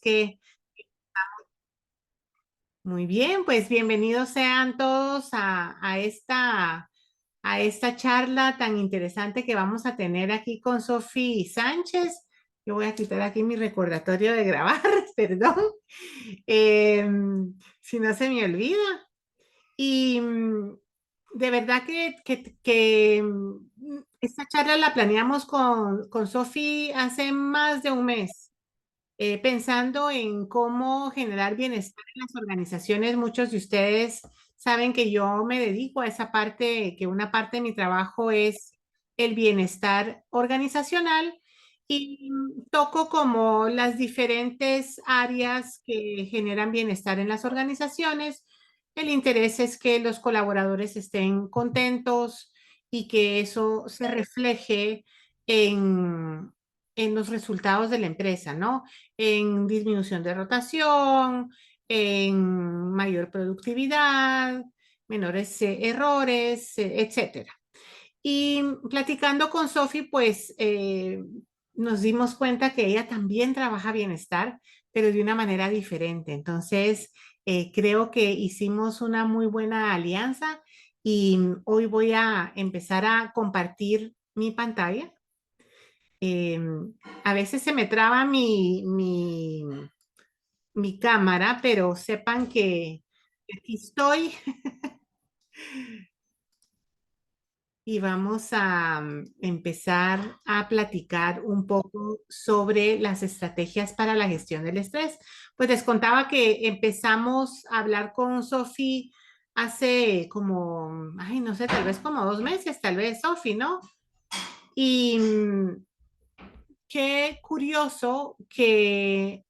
que muy bien, pues bienvenidos sean todos a esta charla tan interesante que vamos a tener aquí con Sofi Sánchez. Yo voy a quitar aquí mi recordatorio de grabar, perdón, si no se me olvida. Y de verdad que esta charla la planeamos con Sofi hace más de un mes, pensando en cómo generar bienestar en las organizaciones. Muchos de ustedes saben que yo me dedico a esa parte, que una parte de mi trabajo es el bienestar organizacional y toco como las diferentes áreas que generan bienestar en las organizaciones. El interés es que los colaboradores estén contentos y que eso se refleje en, en los resultados de la empresa, ¿no? En disminución de rotación, en mayor productividad, menores errores, etcétera. Y platicando con Sofi, pues nos dimos cuenta que ella también trabaja bienestar, pero de una manera diferente. Entonces, creo que hicimos una muy buena alianza y hoy voy a empezar a compartir mi pantalla. Eh, a veces se me traba mi cámara, pero sepan que aquí estoy y vamos a empezar a platicar un poco sobre las estrategias para la gestión del estrés. Pues les contaba que empezamos a hablar con Sofi hace como, ay, no sé, tal vez como 2 meses, tal vez, Sofi, ¿no? Y qué curioso que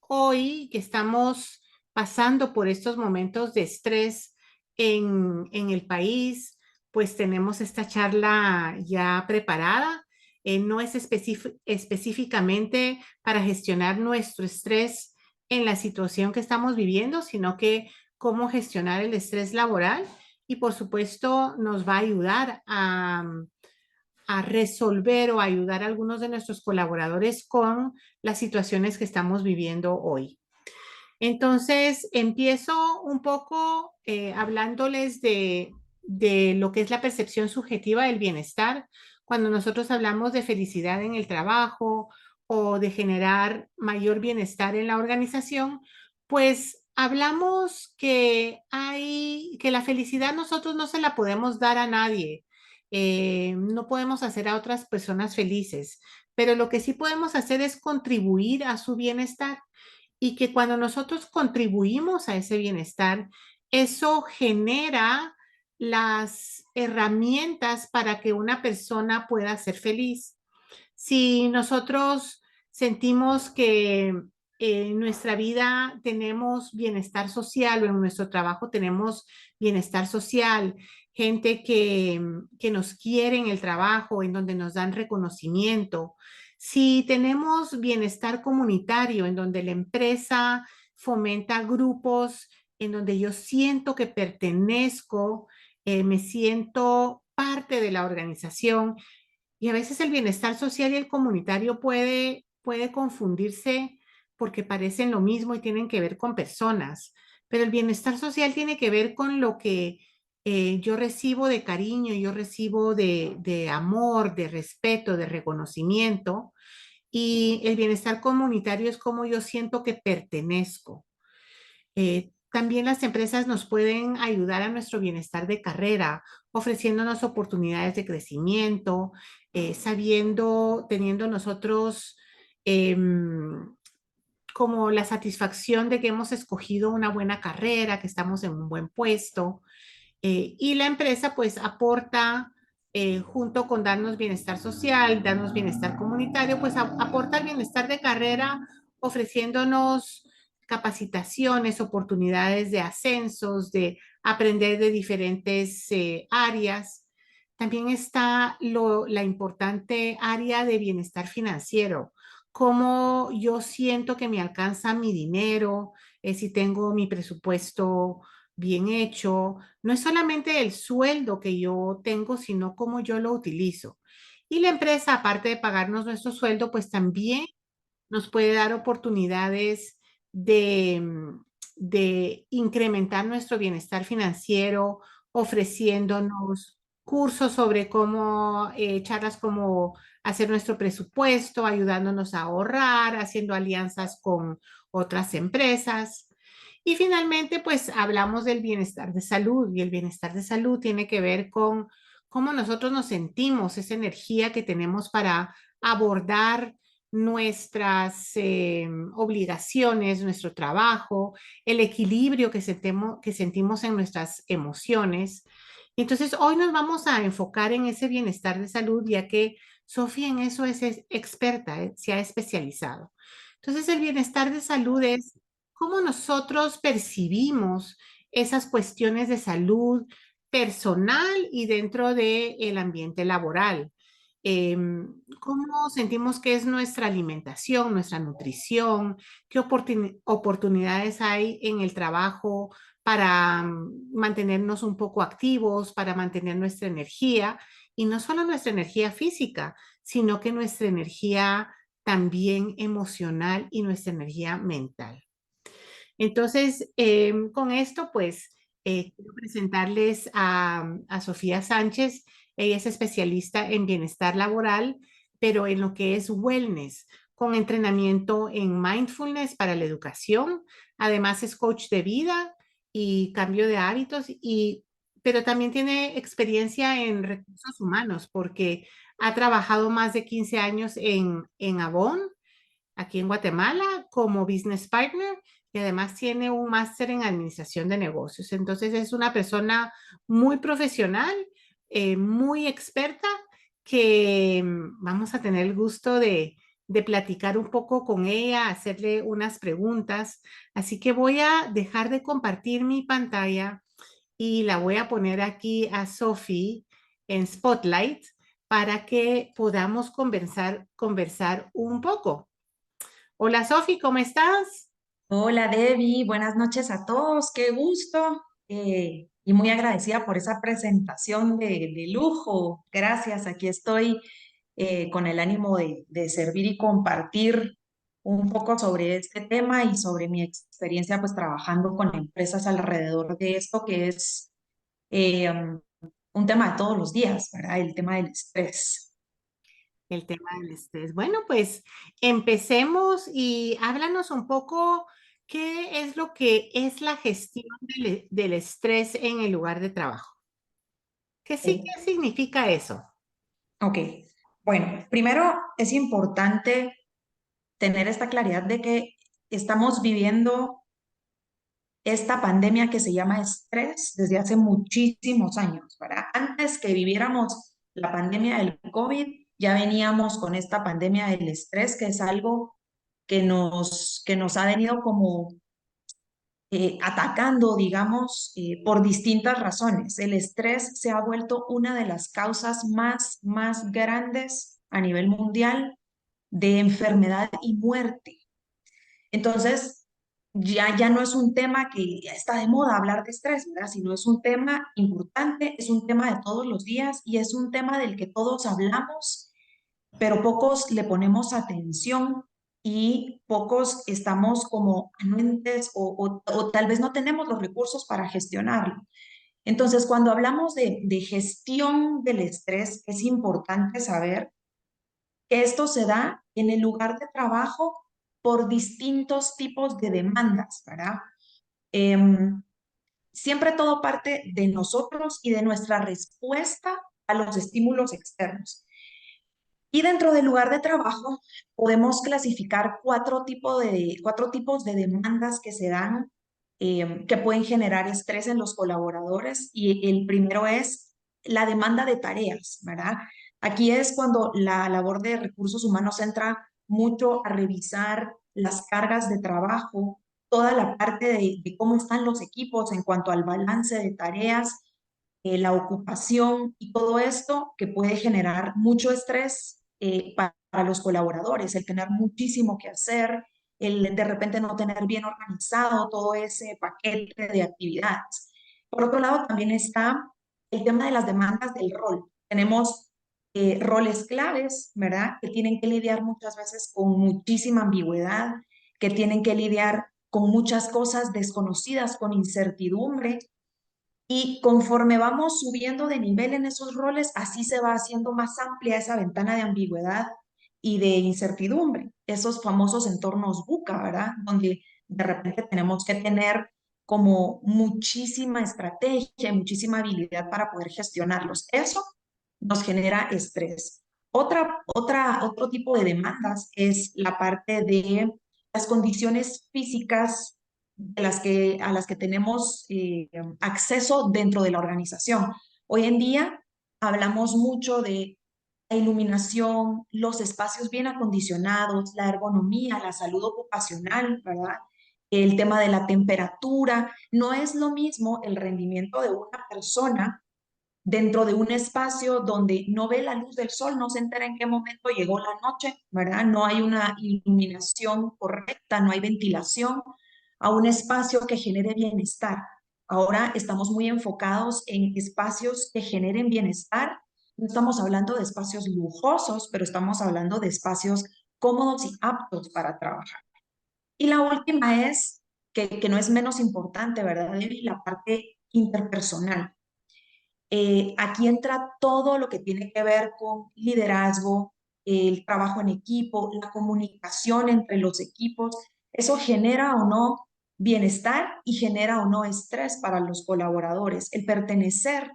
hoy que estamos pasando por estos momentos de estrés en el país, pues tenemos esta charla ya preparada. No es específicamente para gestionar nuestro estrés en la situación que estamos viviendo, sino que cómo gestionar el estrés laboral y por supuesto nos va a ayudar a resolver o a ayudar a algunos de nuestros colaboradores con las situaciones que estamos viviendo hoy. Entonces, empiezo un poco hablándoles de lo que es la percepción subjetiva del bienestar. Cuando nosotros hablamos de felicidad en el trabajo o de generar mayor bienestar en la organización, pues hablamos que la felicidad nosotros no se la podemos dar a nadie. No podemos hacer a otras personas felices, pero lo que sí podemos hacer es contribuir a su bienestar y que cuando nosotros contribuimos a ese bienestar, eso genera las herramientas para que una persona pueda ser feliz. Si nosotros sentimos que en nuestra vida tenemos bienestar social o en nuestro trabajo tenemos bienestar social, gente que nos quiere en el trabajo, en donde nos dan reconocimiento, si tenemos bienestar comunitario, en donde la empresa fomenta grupos, en donde yo siento que pertenezco, me siento parte de la organización, y a veces el bienestar social y el comunitario puede confundirse porque parecen lo mismo y tienen que ver con personas, pero el bienestar social tiene que ver con lo que yo recibo de cariño, yo recibo de amor, de respeto, de reconocimiento, y el bienestar comunitario es como yo siento que pertenezco. También las empresas nos pueden ayudar a nuestro bienestar de carrera, ofreciéndonos oportunidades de crecimiento, teniendo nosotros como la satisfacción de que hemos escogido una buena carrera, que estamos en un buen puesto. Y la empresa pues aporta, junto con darnos bienestar social, darnos bienestar comunitario, pues aporta el bienestar de carrera ofreciéndonos capacitaciones, oportunidades de ascensos, de aprender de diferentes áreas. También está la importante área de bienestar financiero, cómo yo siento que me alcanza mi dinero, si tengo mi presupuesto bien hecho, no es solamente el sueldo que yo tengo, sino cómo yo lo utilizo. Y la empresa, aparte de pagarnos nuestro sueldo, pues también nos puede dar oportunidades de incrementar nuestro bienestar financiero, ofreciéndonos cursos sobre cómo, charlas como hacer nuestro presupuesto, ayudándonos a ahorrar, haciendo alianzas con otras empresas. Y finalmente, pues hablamos del bienestar de salud y el bienestar de salud tiene que ver con cómo nosotros nos sentimos, esa energía que tenemos para abordar nuestras obligaciones, nuestro trabajo, el equilibrio que sentimos en nuestras emociones. Entonces, hoy nos vamos a enfocar en ese bienestar de salud, ya que Sofía en eso es experta, se ha especializado. Entonces, el bienestar de salud es cómo nosotros percibimos esas cuestiones de salud personal y dentro del ambiente laboral. ¿Cómo sentimos que es nuestra alimentación, nuestra nutrición? ¿Qué oportunidades hay en el trabajo para mantenernos un poco activos, para mantener nuestra energía? Y no solo nuestra energía física, sino que nuestra energía también emocional y nuestra energía mental. Entonces, con esto, pues, quiero presentarles a Sofía Sánchez. Ella es especialista en bienestar laboral, pero en lo que es wellness, con entrenamiento en mindfulness para la educación. Además, es coach de vida y cambio de hábitos, pero también tiene experiencia en recursos humanos, porque ha trabajado más de 15 años en Avon aquí en Guatemala como business partner y además tiene un máster en administración de negocios. Entonces es una persona muy profesional, muy experta, que vamos a tener el gusto de platicar un poco con ella, hacerle unas preguntas. Así que voy a dejar de compartir mi pantalla y la voy a poner aquí a Sophie en Spotlight para que podamos conversar un poco. Hola Sofi, ¿cómo estás? Hola Debbie, buenas noches a todos, qué gusto y muy agradecida por esa presentación de lujo. Gracias, aquí estoy con el ánimo de servir y compartir un poco sobre este tema y sobre mi experiencia pues trabajando con empresas alrededor de esto que es un tema de todos los días, ¿verdad? El tema del estrés. El tema del estrés. Bueno, pues empecemos y háblanos un poco qué es lo que es la gestión del estrés en el lugar de trabajo. ¿Qué significa eso? Ok, bueno, primero es importante tener esta claridad de que estamos viviendo esta pandemia que se llama estrés desde hace muchísimos años, ¿verdad? Antes que viviéramos la pandemia del COVID, ya veníamos con esta pandemia del estrés, que es algo que nos ha venido como atacando, digamos, por distintas razones. El estrés se ha vuelto una de las causas más grandes a nivel mundial de enfermedad y muerte. Entonces, ya no es un tema que está de moda hablar de estrés, ¿verdad? Sino es un tema importante, es un tema de todos los días y es un tema del que todos hablamos, pero pocos le ponemos atención y pocos estamos como anuentes o tal vez no tenemos los recursos para gestionarlo. Entonces, cuando hablamos de gestión del estrés, es importante saber que esto se da en el lugar de trabajo por distintos tipos de demandas, ¿verdad? Em, Siempre todo parte de nosotros y de nuestra respuesta a los estímulos externos. Y dentro del lugar de trabajo podemos clasificar cuatro tipos de demandas que se dan, que pueden generar estrés en los colaboradores. Y el primero es la demanda de tareas, ¿verdad? Aquí es cuando la labor de recursos humanos entra mucho a revisar las cargas de trabajo, toda la parte de cómo están los equipos en cuanto al balance de tareas, la ocupación y todo esto que puede generar mucho estrés para los colaboradores, el tener muchísimo que hacer, el de repente no tener bien organizado todo ese paquete de actividades. Por otro lado, también está el tema de las demandas del rol. Tenemos roles claves, ¿verdad? Que tienen que lidiar muchas veces con muchísima ambigüedad, que tienen que lidiar con muchas cosas desconocidas, con incertidumbre. Y conforme vamos subiendo de nivel en esos roles, así se va haciendo más amplia esa ventana de ambigüedad y de incertidumbre, esos famosos entornos VUCA, ¿verdad? Donde de repente tenemos que tener como muchísima estrategia, muchísima habilidad para poder gestionarlos. Eso nos genera estrés. Otro tipo de demandas es la parte de las condiciones físicas a las que tenemos acceso dentro de la organización. Hoy en día hablamos mucho de la iluminación, los espacios bien acondicionados, la ergonomía, la salud ocupacional, ¿verdad? El tema de la temperatura. No es lo mismo el rendimiento de una persona dentro de un espacio donde no ve la luz del sol, no se entera en qué momento llegó la noche, ¿verdad? No hay una iluminación correcta, no hay ventilación, a un espacio que genere bienestar. Ahora estamos muy enfocados en espacios que generen bienestar. No estamos hablando de espacios lujosos, pero estamos hablando de espacios cómodos y aptos para trabajar. Y la última es, que no es menos importante, ¿verdad, Debbie? La parte interpersonal. Aquí entra todo lo que tiene que ver con liderazgo, el trabajo en equipo, la comunicación entre los equipos. Eso genera o no bienestar y genera o no estrés para los colaboradores. El pertenecer,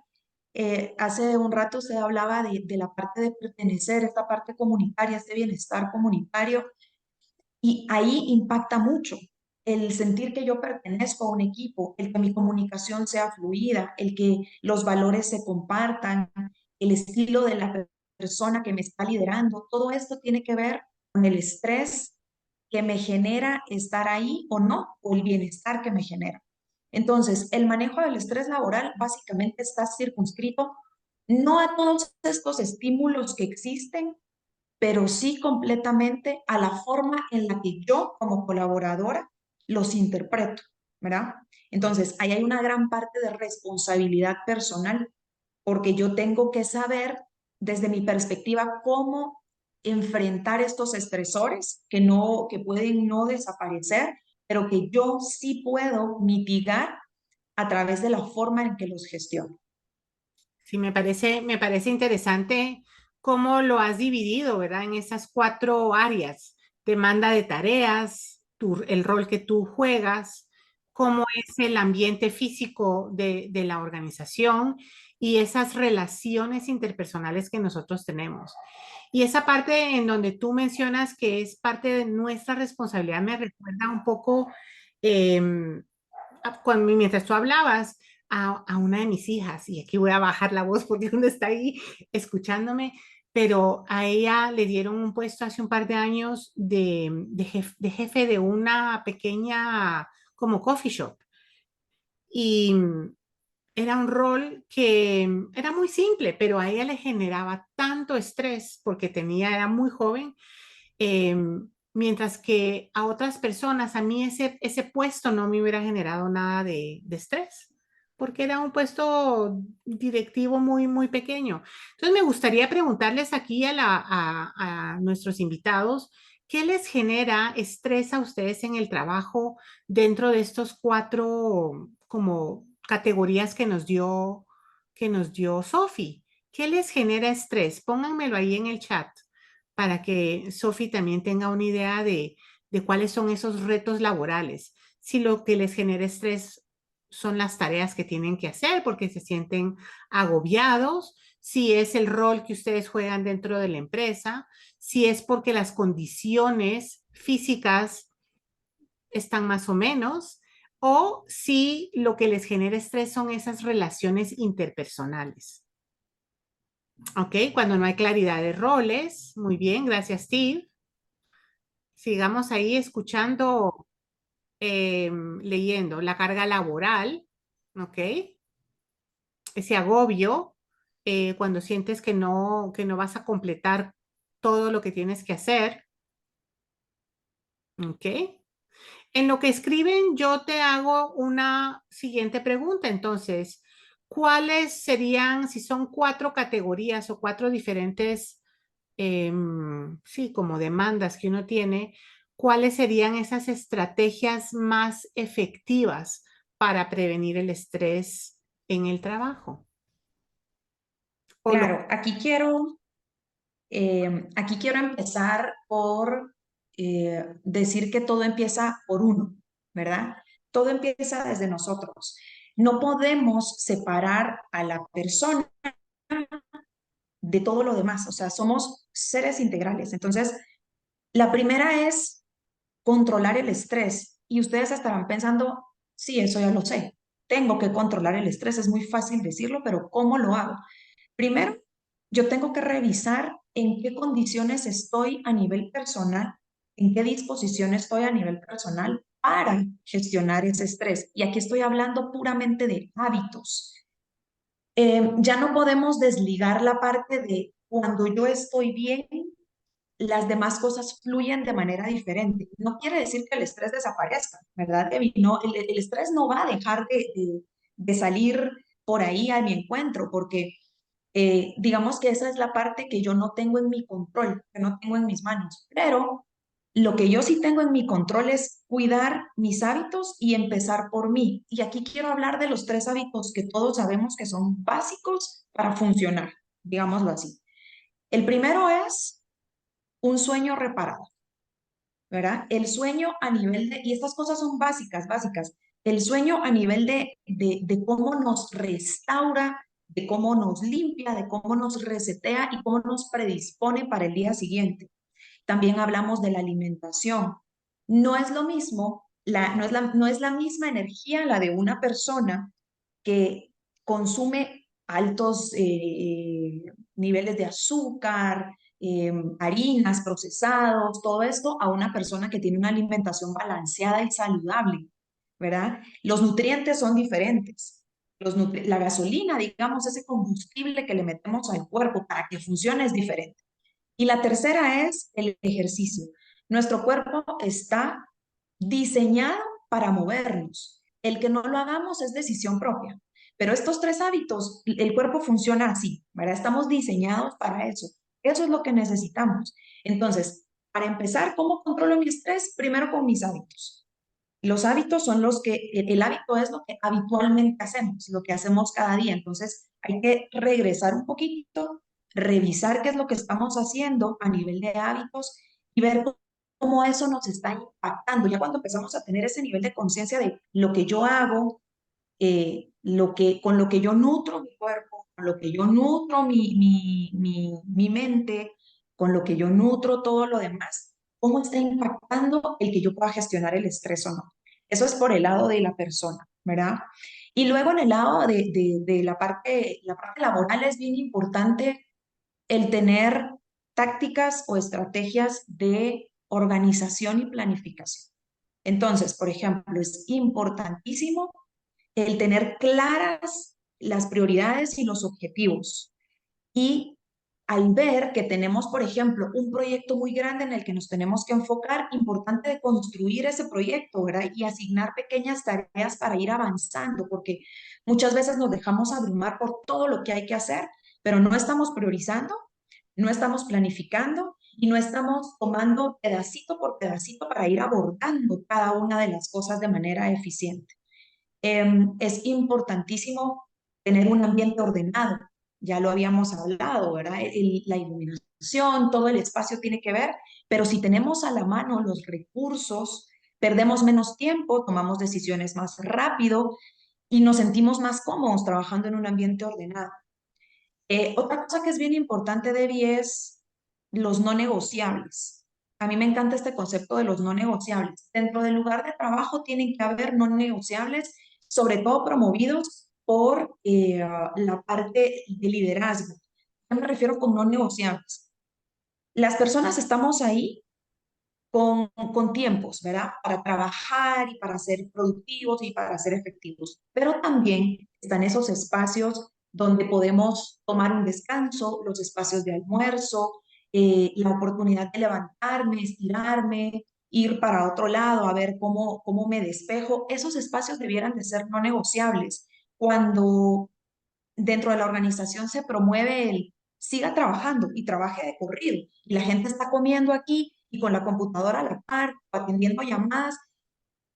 hace un rato se hablaba de la parte de pertenecer, esta parte comunitaria, este bienestar comunitario, y ahí impacta mucho el sentir que yo pertenezco a un equipo, el que mi comunicación sea fluida, el que los valores se compartan, el estilo de la persona que me está liderando. Todo esto tiene que ver con el estrés que me genera estar ahí o no, o el bienestar que me genera. Entonces, el manejo del estrés laboral básicamente está circunscrito no a todos estos estímulos que existen, pero sí completamente a la forma en la que yo como colaboradora los interpreto, ¿verdad? Entonces, ahí hay una gran parte de responsabilidad personal, porque yo tengo que saber desde mi perspectiva cómo enfrentar estos estresores que pueden no desaparecer, pero que yo sí puedo mitigar a través de la forma en que los gestiono. Sí, me parece interesante cómo lo has dividido, ¿verdad? En esas cuatro áreas: demanda de tareas, el rol que tú juegas, cómo es el ambiente físico de la organización y esas relaciones interpersonales que nosotros tenemos. Y esa parte en donde tú mencionas que es parte de nuestra responsabilidad me recuerda un poco, em, mientras tú hablabas, a una de mis hijas, y aquí voy a bajar la voz porque uno está ahí escuchándome, pero a ella le dieron un puesto hace un par de años de jefe de una pequeña como coffee shop. Y era un rol que era muy simple, pero a ella le generaba tanto estrés porque era muy joven, eh, mientras que a otras personas, a mí ese puesto no me hubiera generado nada de estrés, porque era un puesto directivo muy, muy pequeño. Entonces me gustaría preguntarles aquí a nuestros invitados, ¿qué les genera estrés a ustedes en el trabajo dentro de estos cuatro como categorías que nos dio Sophie? ¿Qué les genera estrés? Pónganmelo ahí en el chat para que Sophie también tenga una idea de cuáles son esos retos laborales. Si lo que les genera estrés son las tareas que tienen que hacer porque se sienten agobiados, si es el rol que ustedes juegan dentro de la empresa, si es porque las condiciones físicas están más o menos, o si lo que les genera estrés son esas relaciones interpersonales. ¿Ok? Cuando no hay claridad de roles. Muy bien, gracias, Steve. Sigamos ahí escuchando, leyendo la carga laboral, ¿ok? Ese agobio, cuando sientes que no vas a completar todo lo que tienes que hacer, ¿ok? En lo que escriben, yo te hago una siguiente pregunta. Entonces, ¿cuáles serían, si son cuatro categorías o cuatro diferentes, sí, como demandas que uno tiene, cuáles serían esas estrategias más efectivas para prevenir el estrés en el trabajo? O lo, Claro, aquí quiero empezar por decir que todo empieza por uno, ¿verdad? Todo empieza desde nosotros. No podemos separar a la persona de todo lo demás, o sea, somos seres integrales. Entonces, la primera es controlar el estrés. Y ustedes estarán pensando, sí, eso ya lo sé. Tengo que controlar el estrés. Es muy fácil decirlo, pero ¿cómo lo hago? Primero, yo tengo que revisar en qué condiciones estoy a nivel personal, en qué disposición estoy a nivel personal para gestionar ese estrés. Y aquí estoy hablando puramente de hábitos. Ya no podemos desligar la parte de cuando yo estoy bien, las demás cosas fluyen de manera diferente. No quiere decir que el estrés desaparezca, ¿verdad, Debbie? No, el estrés no va a dejar de salir por ahí a mi encuentro, porque digamos que esa es la parte que yo no tengo en mi control, que no tengo en mis manos. Pero lo que yo sí tengo en mi control es cuidar mis hábitos y empezar por mí. Y aquí quiero hablar de los tres hábitos que todos sabemos que son básicos para funcionar, digámoslo así. El primero es un sueño reparado, ¿verdad? El sueño a nivel de, y estas cosas son básicas, básicas, el sueño a nivel de cómo nos restaura, de cómo nos limpia, de cómo nos resetea y cómo nos predispone para el día siguiente. También hablamos de la alimentación. No es lo mismo, no es la misma energía la de una persona que consume altos niveles de azúcar, harinas, procesados, todo esto a una persona que tiene una alimentación balanceada y saludable, ¿verdad? Los nutrientes son diferentes. La gasolina, digamos, ese combustible que le metemos al cuerpo para que funcione es diferente. Y la tercera es el ejercicio. Nuestro cuerpo está diseñado para movernos. El que no lo hagamos es decisión propia. Pero estos tres hábitos, el cuerpo funciona así, ¿verdad? Estamos diseñados para eso. Eso es lo que necesitamos. Entonces, para empezar, ¿cómo controlo mi estrés? Primero con mis hábitos. Los hábitos son los que, el hábito es lo que habitualmente hacemos, lo que hacemos cada día. Entonces, hay que regresar un poquito, revisar qué es lo que estamos haciendo a nivel de hábitos y ver cómo eso nos está impactando. Ya cuando empezamos a tener ese nivel de conciencia de lo que yo hago, con lo que yo nutro mi cuerpo, con lo que yo nutro mi mente, con lo que yo nutro todo lo demás, cómo está impactando el que yo pueda gestionar el estrés o no. Eso es por el lado de la persona, ¿verdad? Y luego en el lado de la parte laboral es bien importante el tener tácticas o estrategias de organización y planificación. Entonces, por ejemplo, es importantísimo el tener claras las prioridades y los objetivos. Y al ver que tenemos, por ejemplo, un proyecto muy grande en el que nos tenemos que enfocar, importante de construir ese proyecto, ¿verdad? Y asignar pequeñas tareas para ir avanzando, porque muchas veces nos dejamos abrumar por todo lo que hay que hacer, pero no estamos priorizando, no estamos planificando y no estamos tomando pedacito por pedacito para ir abordando cada una de las cosas de manera eficiente. Es importantísimo tener un ambiente ordenado, ya lo habíamos hablado, ¿verdad? La iluminación, todo el espacio tiene que ver, pero si tenemos a la mano los recursos, perdemos menos tiempo, tomamos decisiones más rápido y nos sentimos más cómodos trabajando en un ambiente ordenado. Otra cosa que es bien importante, Debbie, es los no negociables. A mí me encanta este concepto de los no negociables. Dentro del lugar de trabajo tienen que haber no negociables, sobre todo promovidos por la parte de liderazgo. ¿A qué me refiero con no negociables? Las personas estamos ahí con tiempos, ¿verdad? Para trabajar y para ser productivos y para ser efectivos. Pero también están esos espacios donde podemos tomar un descanso, los espacios de almuerzo, la oportunidad de levantarme, estirarme, ir para otro lado a ver cómo me despejo. Esos espacios debieran de ser no negociables. Cuando dentro de la organización se promueve el siga trabajando y trabaje de corrido. Y la gente está comiendo aquí y con la computadora a la par, o atendiendo llamadas.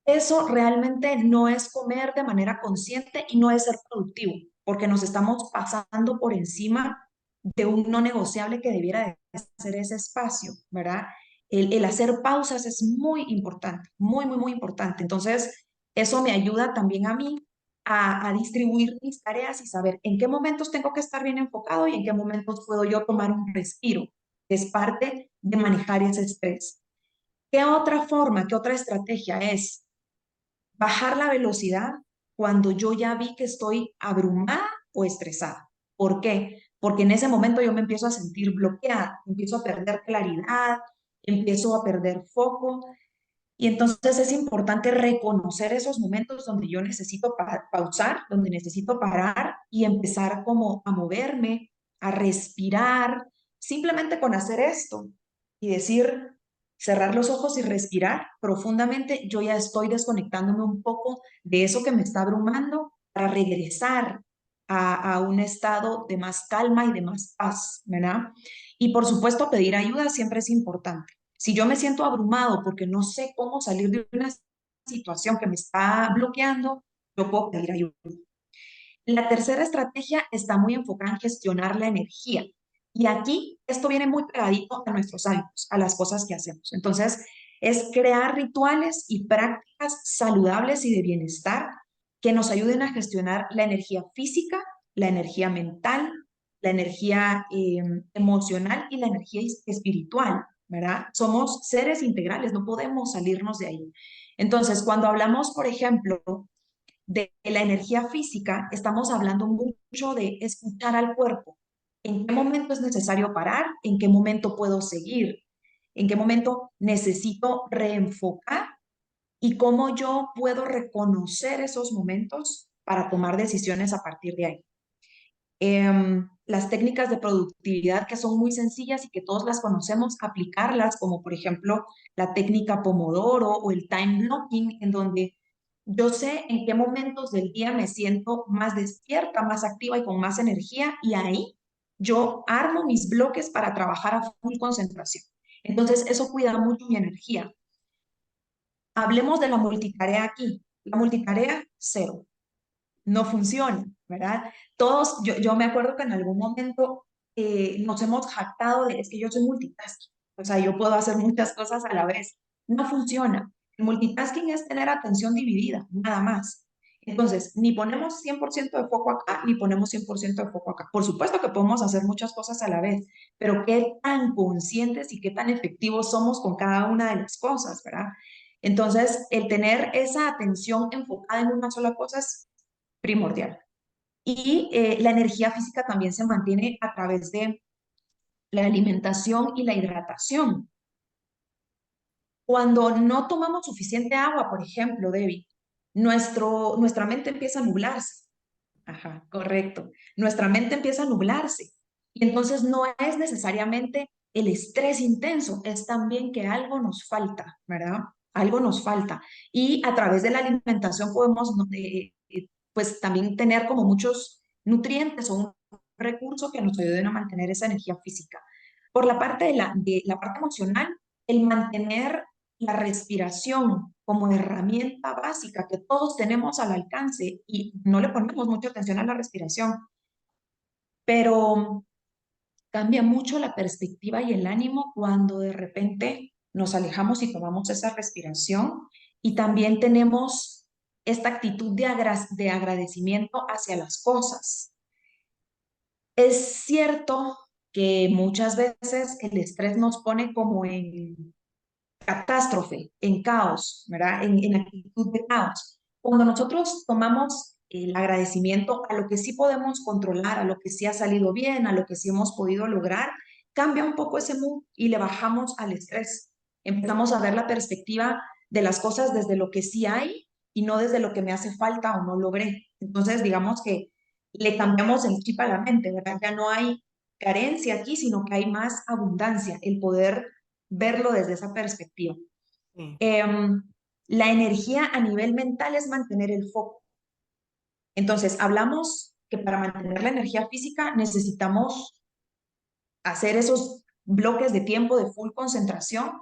Eso realmente no es comer de manera consciente y no es ser productivo, porque nos estamos pasando por encima de un no negociable que debiera de ser ese espacio, ¿verdad? El hacer pausas es muy importante, muy, muy, muy importante. Entonces, eso me ayuda también a mí a distribuir mis tareas y saber en qué momentos tengo que estar bien enfocado y en qué momentos puedo yo tomar un respiro, que es parte de manejar ese estrés. ¿Qué otra forma, qué otra estrategia es bajar la velocidad cuando yo ya vi que estoy abrumada o estresada? ¿Por qué? Porque en ese momento yo me empiezo a sentir bloqueada, empiezo a perder claridad, empiezo a perder foco. Y entonces es importante reconocer esos momentos donde yo necesito pausar, donde necesito parar y empezar como a moverme, a respirar, simplemente con hacer esto y decir, cerrar los ojos y respirar profundamente, yo ya estoy desconectándome un poco de eso que me está abrumando para regresar a un estado de más calma y de más paz, ¿verdad? Y por supuesto, pedir ayuda siempre es importante. Si yo me siento abrumado porque no sé cómo salir de una situación que me está bloqueando, yo puedo pedir ayuda. La tercera estrategia está muy enfocada en gestionar la energía. Y aquí esto viene muy pegadito a nuestros hábitos, a las cosas que hacemos. Entonces, es crear rituales y prácticas saludables y de bienestar que nos ayuden a gestionar la energía física, la energía mental, la energía emocional y la energía espiritual, ¿verdad? Somos seres integrales, no podemos salirnos de ahí. Entonces, cuando hablamos, por ejemplo, de la energía física, estamos hablando mucho de escuchar al cuerpo. ¿En qué momento es necesario parar? ¿En qué momento puedo seguir? ¿En qué momento necesito reenfocar? ¿Y cómo yo puedo reconocer esos momentos para tomar decisiones a partir de ahí? Las técnicas de productividad que son muy sencillas y que todos las conocemos, aplicarlas, como por ejemplo la técnica Pomodoro o el time blocking, en donde yo sé en qué momentos del día me siento más despierta, más activa y con más energía, y ahí yo armo mis bloques para trabajar a full concentración. Entonces, eso cuida mucho mi energía. Hablemos de la multitarea aquí. La multitarea, cero, no funciona, ¿verdad? Todos, yo me acuerdo que en algún momento nos hemos jactado de, es que yo soy multitasking, o sea, yo puedo hacer muchas cosas a la vez. No funciona. El multitasking es tener atención dividida, nada más. Entonces, ni ponemos 100% de foco acá, ni ponemos 100% de foco acá. Por supuesto que podemos hacer muchas cosas a la vez, pero qué tan conscientes y qué tan efectivos somos con cada una de las cosas, ¿verdad? Entonces, el tener esa atención enfocada en una sola cosa es primordial. Y la energía física también se mantiene a través de la alimentación y la hidratación. Cuando no tomamos suficiente agua, por ejemplo, Debbie, nuestra mente empieza a nublarse. Ajá, correcto. Nuestra mente empieza a nublarse. Y entonces no es necesariamente el estrés intenso, es también que algo nos falta, ¿verdad? Algo nos falta. Y a través de la alimentación podemos, pues, también tener como muchos nutrientes o un recurso que nos ayuden a mantener esa energía física. Por la parte de la parte emocional, el mantener la respiración como herramienta básica que todos tenemos al alcance y no le ponemos mucha atención a la respiración, pero cambia mucho la perspectiva y el ánimo cuando de repente nos alejamos y tomamos esa respiración y también tenemos esta actitud de agradecimiento hacia las cosas. Es cierto que muchas veces el estrés nos pone como en catástrofe, en caos, ¿verdad? En actitud de caos. Cuando nosotros tomamos el agradecimiento a lo que sí podemos controlar, a lo que sí ha salido bien, a lo que sí hemos podido lograr, cambia un poco ese mood y le bajamos al estrés. Empezamos a ver la perspectiva de las cosas desde lo que sí hay y no desde lo que me hace falta o no logré. Entonces, digamos que le cambiamos el chip a la mente, ¿verdad? Ya no hay carencia aquí, sino que hay más abundancia, el poder verlo desde esa perspectiva. Sí. Em, la energía a nivel mental es mantener el foco. Entonces, hablamos que para mantener la energía física necesitamos hacer esos bloques de tiempo de full concentración.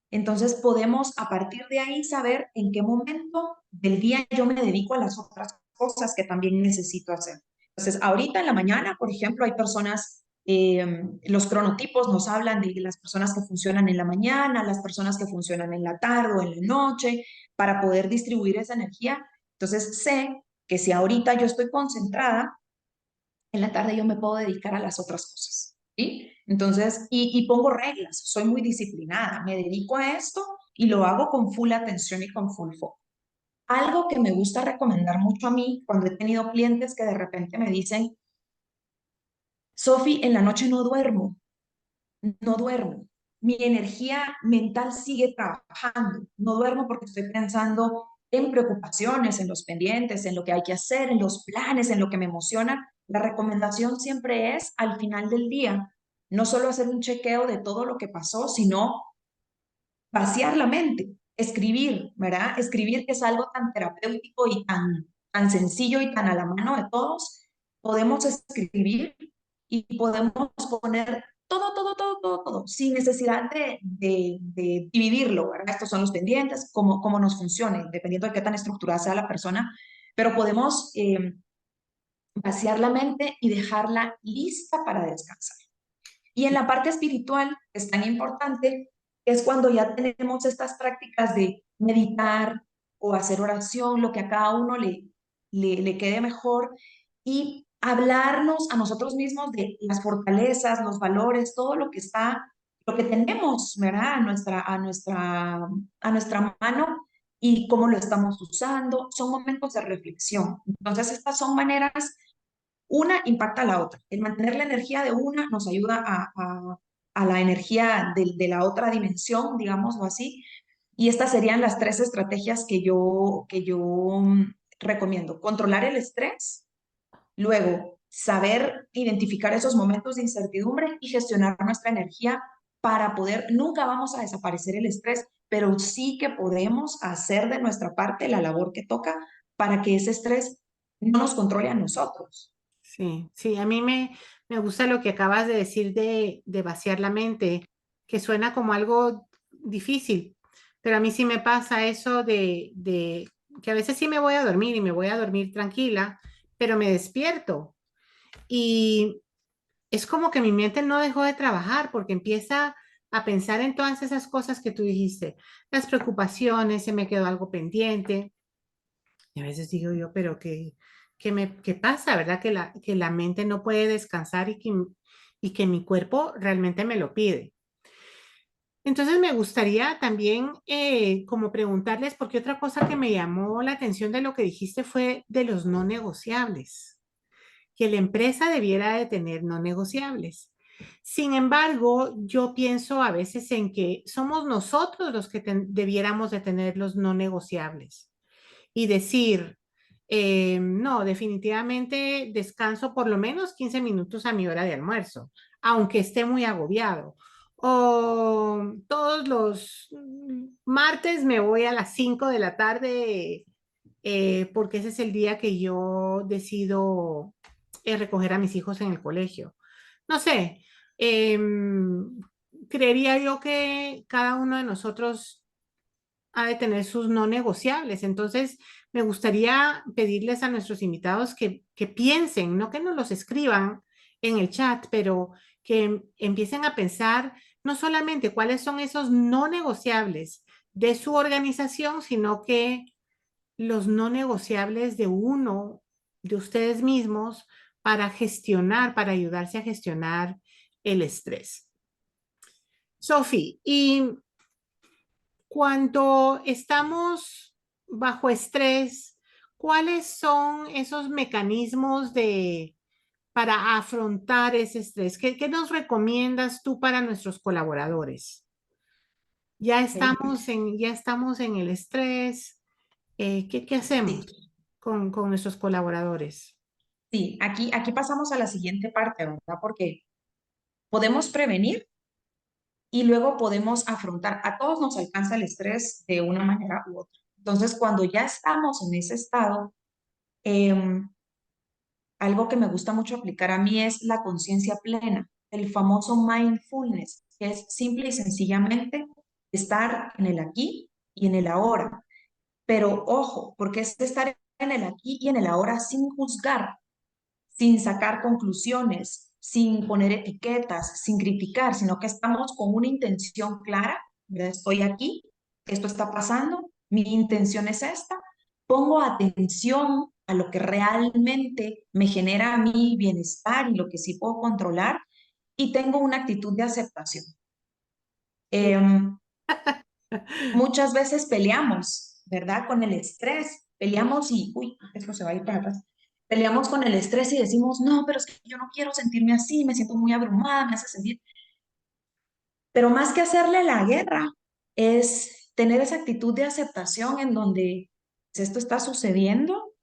Entonces podemos a partir de ahí saber en qué momento del día yo me dedico a las otras cosas que también necesito hacer. Entonces, ahorita en la mañana, por ejemplo, hay personas, los cronotipos nos hablan de las personas que funcionan en la mañana, las personas que funcionan en la tarde o en la noche, para poder distribuir esa energía. Entonces, sé que si ahorita yo estoy concentrada, en la tarde yo me puedo dedicar a las otras cosas, ¿sí? Entonces, y pongo reglas, soy muy disciplinada, me dedico a esto y lo hago con full atención y con full foco. Algo que me gusta recomendar mucho a mí cuando he tenido clientes que de repente me dicen, Sofi, en la noche no duermo, no duermo. Mi energía mental sigue trabajando. No duermo porque estoy pensando en preocupaciones, en los pendientes, en lo que hay que hacer, en los planes, en lo que me emociona. La recomendación siempre es al final del día, no solo hacer un chequeo de todo lo que pasó, sino vaciar la mente, escribir, ¿verdad? Escribir, que es algo tan terapéutico y tan sencillo y tan a la mano de todos. Podemos escribir y podemos poner todo, sin necesidad de dividirlo, ¿verdad? Estos son los pendientes, cómo nos funcione, dependiendo de qué tan estructurada sea la persona, pero podemos vaciar la mente y dejarla lista para descansar. Y en la parte espiritual es tan importante, es cuando ya tenemos estas prácticas de meditar o hacer oración, lo que a cada uno le quede mejor, y hablarnos a nosotros mismos de las fortalezas, los valores, todo lo que está, lo que tenemos, ¿verdad? A nuestra mano y cómo lo estamos usando. Son momentos de reflexión. Entonces, estas son maneras, una impacta a la otra. El mantener la energía de una nos ayuda a la energía de la otra dimensión, digámoslo así. Y estas serían las tres estrategias que yo recomiendo. Controlar el estrés, luego saber identificar esos momentos de incertidumbre y gestionar nuestra energía para poder, nunca vamos a desaparecer el estrés, pero sí que podemos hacer de nuestra parte la labor que toca para que ese estrés no nos controle a nosotros. Sí, sí, a mí me gusta lo que acabas de decir de vaciar la mente, que suena como algo difícil, pero a mí sí me pasa eso de que a veces sí me voy a dormir y me voy a dormir tranquila, pero me despierto y es como que mi mente no dejó de trabajar porque empieza a pensar en todas esas cosas que tú dijiste, las preocupaciones, se me quedó algo pendiente. Y a veces digo yo, pero ¿qué pasa, verdad? Que la mente no puede descansar y que mi cuerpo realmente me lo pide. Entonces me gustaría también como preguntarles, porque otra cosa que me llamó la atención de lo que dijiste fue de los no negociables, que la empresa debiera de tener no negociables. Sin embargo, yo pienso a veces en que somos nosotros los que debiéramos de tener los no negociables y decir, no, definitivamente descanso por lo menos 15 minutos a mi hora de almuerzo, aunque esté muy agobiado. O todos los martes me voy a las 5 de la tarde porque ese es el día que yo decido recoger a mis hijos en el colegio. No sé, creería yo que cada uno de nosotros ha de tener sus no negociables. Entonces, me gustaría pedirles a nuestros invitados que piensen, no que nos los escriban en el chat, pero que empiecen a pensar no solamente cuáles son esos no negociables de su organización, sino que los no negociables de uno, de ustedes mismos, para gestionar, para ayudarse a gestionar el estrés. Sofi, y cuando estamos bajo estrés, ¿cuáles son esos mecanismos para afrontar ese estrés? ¿Qué nos recomiendas tú para nuestros colaboradores? ¿Ok? Ya estamos en el estrés. ¿Qué hacemos Sí, con nuestros colaboradores? sí, aquí pasamos a la siguiente parte, ¿verdad? Porque podemos prevenir y luego podemos afrontar. A todos nos alcanza el estrés de una manera u otra. Entonces, cuando ya estamos en ese estado, em, algo que me gusta mucho aplicar a mí es la conciencia plena, el famoso mindfulness, que es simple y sencillamente estar en el aquí y en el ahora. Pero ojo, porque es estar en el aquí y en el ahora sin juzgar, sin sacar conclusiones, sin poner etiquetas, sin criticar, sino que estamos con una intención clara, ¿verdad? Estoy aquí, esto está pasando, mi intención es esta, pongo atención a lo que realmente me genera a mí bienestar y lo que sí puedo controlar y tengo una actitud de aceptación. Sí. Muchas veces peleamos, ¿verdad? Con el estrés, peleamos y, uy, esto se va a ir para atrás. Peleamos con el estrés y decimos, no, pero es que yo no quiero sentirme así, me siento muy abrumada, me hace sentir. Pero más que hacerle la guerra, es tener esa actitud de aceptación en donde pues, esto está sucediendo,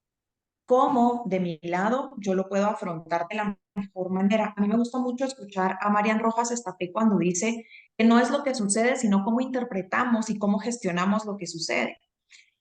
como de mi lado yo lo puedo afrontar de la mejor manera. A mí me gusta mucho escuchar a Marian Rojas Estapé cuando dice que no es lo que sucede, sino cómo interpretamos y cómo gestionamos lo que sucede.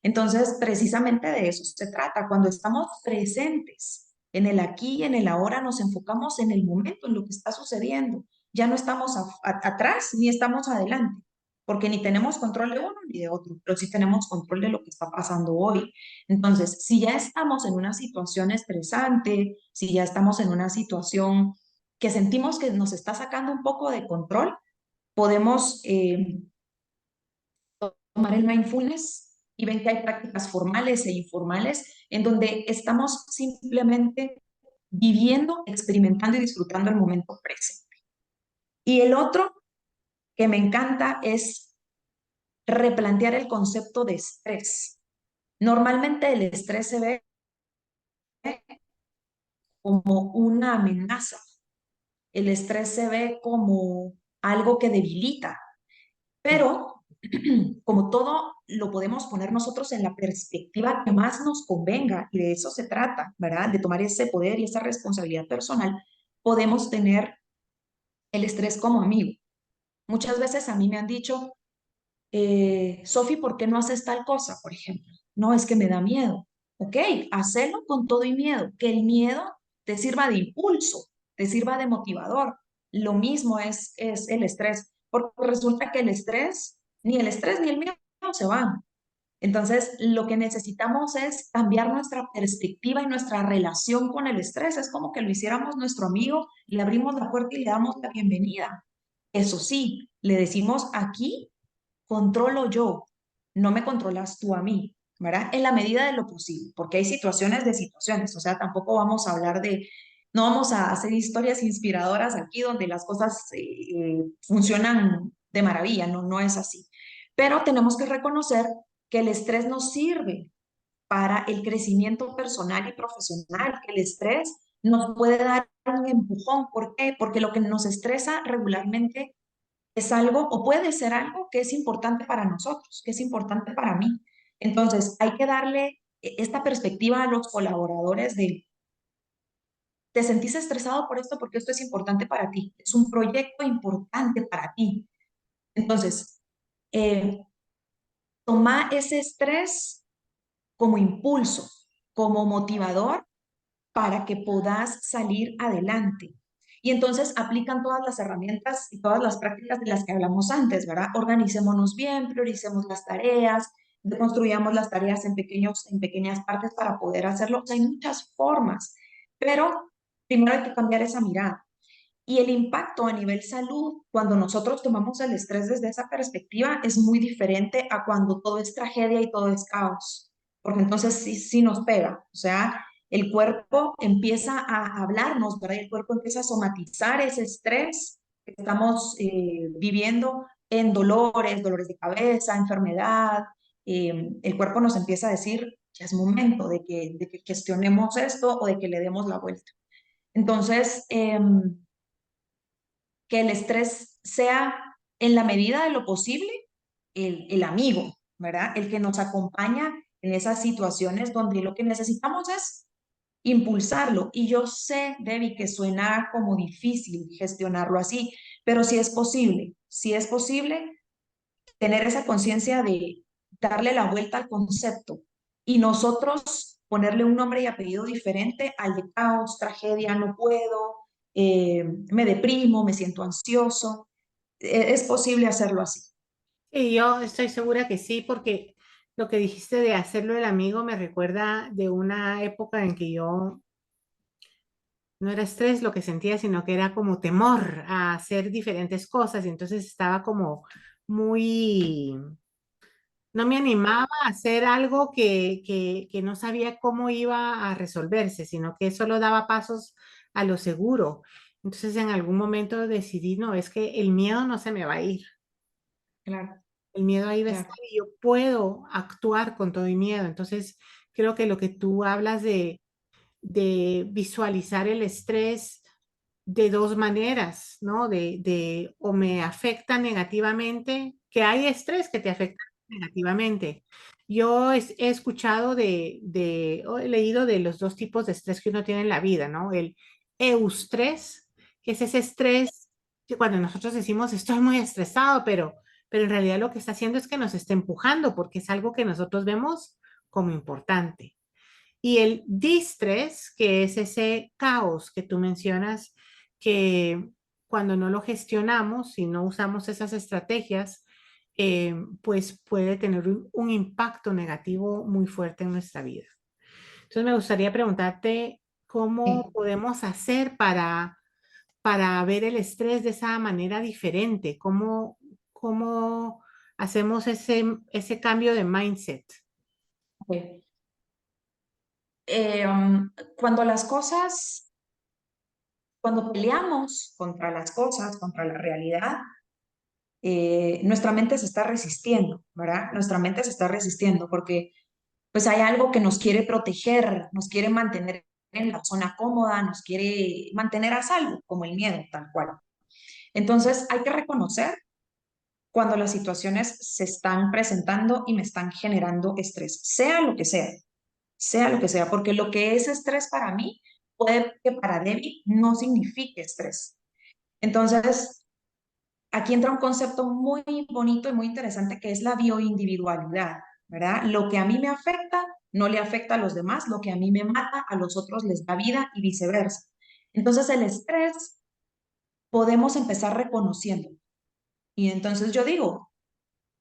Entonces, precisamente de eso se trata. Cuando estamos presentes en el aquí y en el ahora, nos enfocamos en el momento, en lo que está sucediendo. Ya no estamos atrás ni estamos adelante, porque ni tenemos control de uno ni de otro, pero sí tenemos control de lo que está pasando hoy. Entonces, si ya estamos en una situación estresante, si ya estamos en una situación que sentimos que nos está sacando un poco de control, podemos tomar el mindfulness y ven que hay prácticas formales e informales en donde estamos simplemente viviendo, experimentando y disfrutando el momento presente. Y el otro que me encanta es replantear el concepto de estrés. Normalmente el estrés se ve como una amenaza, el estrés se ve como algo que debilita, pero como todo lo podemos poner nosotros en la perspectiva que más nos convenga, y de eso se trata, ¿verdad? De tomar ese poder y esa responsabilidad personal, podemos tener el estrés como amigo. Muchas veces a mí me han dicho, Sofi, ¿por qué no haces tal cosa, por ejemplo? No, es que me da miedo. Ok, hacelo con todo y miedo, que el miedo te sirva de impulso, te sirva de motivador. Lo mismo es el estrés, porque resulta que ni el estrés ni el miedo se van. Entonces, lo que necesitamos es cambiar nuestra perspectiva y nuestra relación con el estrés. Es como que lo hiciéramos nuestro amigo, le abrimos la puerta y le damos la bienvenida. Eso sí, le decimos aquí controlo yo, no me controlas tú a mí, ¿verdad? En la medida de lo posible, porque hay situaciones de situaciones, o sea, tampoco vamos a hablar de, no vamos a hacer historias inspiradoras aquí donde las cosas funcionan de maravilla, no, no es así. Pero tenemos que reconocer que el estrés nos sirve para el crecimiento personal y profesional, que el estrés nos puede dar un empujón. ¿Por qué? Porque lo que nos estresa regularmente es algo o puede ser algo que es importante para nosotros, que es importante para mí. Entonces, hay que darle esta perspectiva a los colaboradores de, te sentís estresado por esto porque esto es importante para ti, es un proyecto importante para ti. Entonces, eh, toma ese estrés como impulso, como motivador para que puedas salir adelante. Y entonces aplican todas las herramientas y todas las prácticas de las que hablamos antes, ¿verdad? Organicémonos bien, prioricemos las tareas, construyamos las tareas en pequeñas partes para poder hacerlo. O sea, hay muchas formas, pero primero hay que cambiar esa mirada. Y el impacto a nivel salud, cuando nosotros tomamos el estrés desde esa perspectiva, es muy diferente a cuando todo es tragedia y todo es caos, porque entonces sí, sí nos pega, o sea, el cuerpo empieza a hablarnos, ¿verdad? El cuerpo empieza a somatizar ese estrés que estamos viviendo en dolores, dolores de cabeza, enfermedad. El cuerpo nos empieza a decir, ya es momento de que gestionemos esto o de que le demos la vuelta. Entonces, que el estrés sea en la medida de lo posible el amigo, ¿verdad? El que nos acompaña en esas situaciones donde lo que necesitamos es impulsarlo. Y yo sé, Debbie, que suena como difícil gestionarlo así, pero sí es posible tener esa conciencia de darle la vuelta al concepto y nosotros ponerle un nombre y apellido diferente al de caos, tragedia, no puedo, me deprimo, me siento ansioso. Es posible hacerlo así. Y yo estoy segura que sí, porque lo que dijiste de hacerlo el amigo me recuerda de una época en que yo no era estrés lo que sentía, sino que era como temor a hacer diferentes cosas y entonces estaba como muy, no me animaba a hacer algo que no sabía cómo iba a resolverse, sino que solo daba pasos a lo seguro. Entonces en algún momento decidí, no, es que el miedo no se me va a ir. Claro, El miedo ahí va a estar claro. y yo puedo actuar con todo el miedo. Entonces, creo que lo que tú hablas de visualizar el estrés de dos maneras, ¿no? O me afecta negativamente, que hay estrés que te afecta negativamente. Yo he escuchado o he leído de los dos tipos de estrés que uno tiene en la vida, ¿no? El eustrés, que es ese estrés que cuando nosotros decimos estoy muy estresado, pero en realidad lo que está haciendo es que nos está empujando porque es algo que nosotros vemos como importante. Y el distrés, que es ese caos que tú mencionas, que cuando no lo gestionamos y no usamos esas estrategias, pues puede tener un impacto negativo muy fuerte en nuestra vida. Entonces me gustaría preguntarte cómo Sí. podemos hacer para ver el estrés de esa manera diferente, cómo hacemos ese cambio de mindset. Ok. Cuando las cosas, cuando peleamos contra las cosas, contra la realidad, nuestra mente se está resistiendo, ¿verdad? Nuestra mente se está resistiendo porque pues hay algo que nos quiere proteger, nos quiere mantener en la zona cómoda, nos quiere mantener a salvo, como el miedo, tal cual. Entonces hay que reconocer cuando las situaciones se están presentando y me están generando estrés, sea lo que sea, porque lo que es estrés para mí puede que para Debbie no signifique estrés. Entonces, aquí entra un concepto muy bonito y muy interesante que es la bioindividualidad, ¿verdad? Lo que a mí me afecta no le afecta a los demás, lo que a mí me mata a los otros les da vida y viceversa. Entonces, el estrés podemos empezar reconociendo. Y entonces yo digo,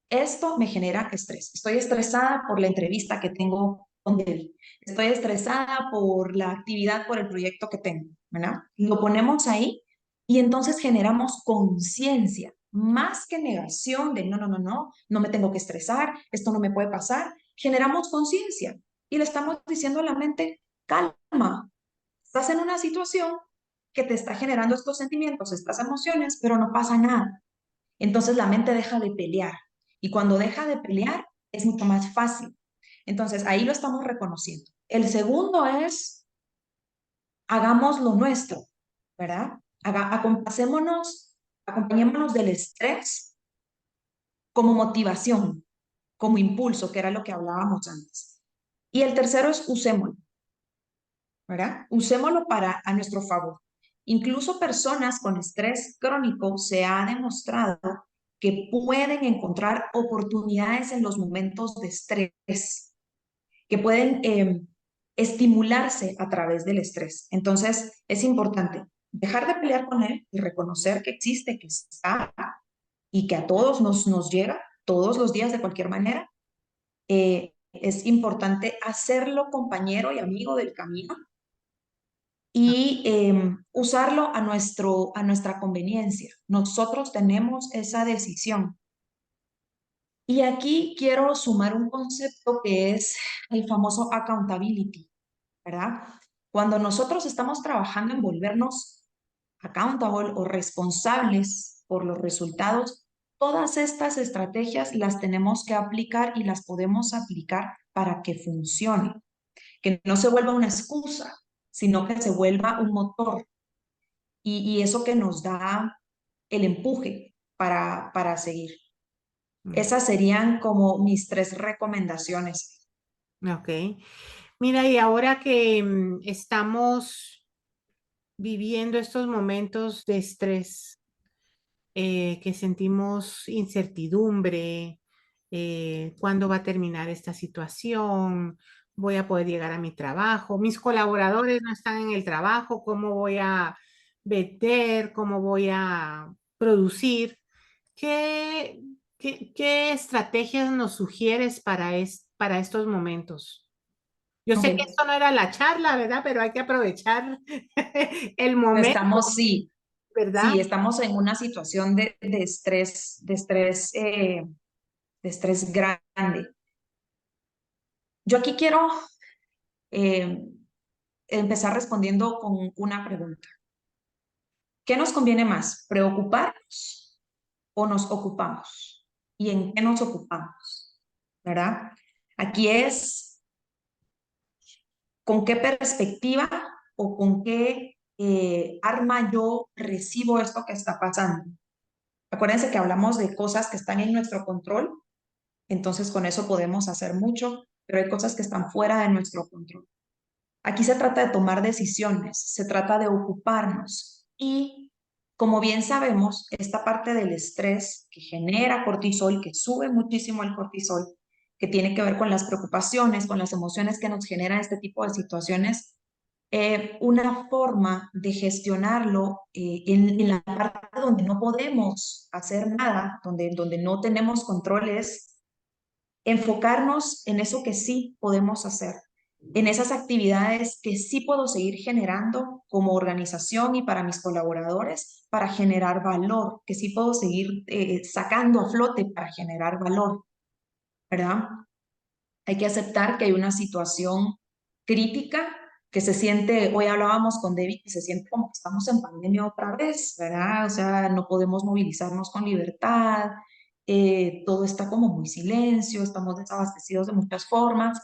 esto me genera estrés. Estoy estresada por la entrevista que tengo con Debbie. Estoy estresada por la actividad, por el proyecto que tengo, ¿verdad? Lo ponemos ahí y entonces generamos conciencia, más que negación de no me tengo que estresar, esto no me puede pasar. Generamos conciencia y le estamos diciendo a la mente, calma, estás en una situación que te está generando estos sentimientos, estas emociones, pero no pasa nada. Entonces la mente deja de pelear y cuando deja de pelear es mucho más fácil. Entonces ahí lo estamos reconociendo. El segundo es, hagamos lo nuestro, ¿verdad? Acompañémonos del estrés como motivación, como impulso, que era lo que hablábamos antes. Y el tercero es usémoslo, ¿verdad? Usémoslo para a nuestro favor. Incluso personas con estrés crónico se ha demostrado que pueden encontrar oportunidades en los momentos de estrés, que pueden estimularse a través del estrés. Entonces, es importante dejar de pelear con él y reconocer que existe, que está y que a todos nos llega todos los días de cualquier manera. Es importante hacerlo compañero y amigo del camino y usarlo a nuestra conveniencia. Nosotros tenemos esa decisión. Y aquí quiero sumar un concepto que es el famoso accountability, ¿verdad? Cuando nosotros estamos trabajando en volvernos accountable o responsables por los resultados, todas estas estrategias las tenemos que aplicar y las podemos aplicar para que funcione, que no se vuelva una excusa, sino que se vuelva un motor y eso que nos da el empuje para seguir. Mm, Esas serían como mis tres recomendaciones. ok. Mira, y ahora que estamos viviendo estos momentos de estrés, que sentimos incertidumbre, cuándo va a terminar esta situación, voy a poder llegar a mi trabajo? Mis colaboradores no están en el trabajo, ¿cómo voy a vender? ¿Cómo voy a producir? ¿Qué, qué estrategias nos sugieres para, para estos momentos? Yo sé que Ok, esto no era la charla, ¿verdad? Pero hay que aprovechar el momento, estamos, sí, ¿verdad? sí, estamos en una situación de estrés grande. Yo aquí quiero eh, empezar respondiendo con una pregunta. ¿Qué nos conviene más, preocuparnos o nos ocupamos? ¿Y en qué nos ocupamos? ¿Verdad? Aquí es con qué perspectiva o con qué arma yo recibo esto que está pasando. Acuérdense que hablamos de cosas que están en nuestro control, entonces con eso podemos hacer mucho, pero hay cosas que están fuera de nuestro control. Aquí se trata de tomar decisiones, se trata de ocuparnos y, como bien sabemos, esta parte del estrés que genera cortisol, que sube muchísimo el cortisol, que tiene que ver con las preocupaciones, con las emociones que nos generan este tipo de situaciones, una forma de gestionarlo en la parte donde no podemos hacer nada, donde no tenemos controles, enfocarnos en eso que sí podemos hacer, en esas actividades que sí puedo seguir generando como organización y para mis colaboradores, para generar valor, que sí puedo seguir sacando a flote para generar valor, ¿verdad? Hay que aceptar que hay una situación crítica que se siente, hoy hablábamos con David, que se siente como que estamos en pandemia otra vez, ¿verdad? O sea, no podemos movilizarnos con libertad, todo está como muy silencio, estamos desabastecidos de muchas formas,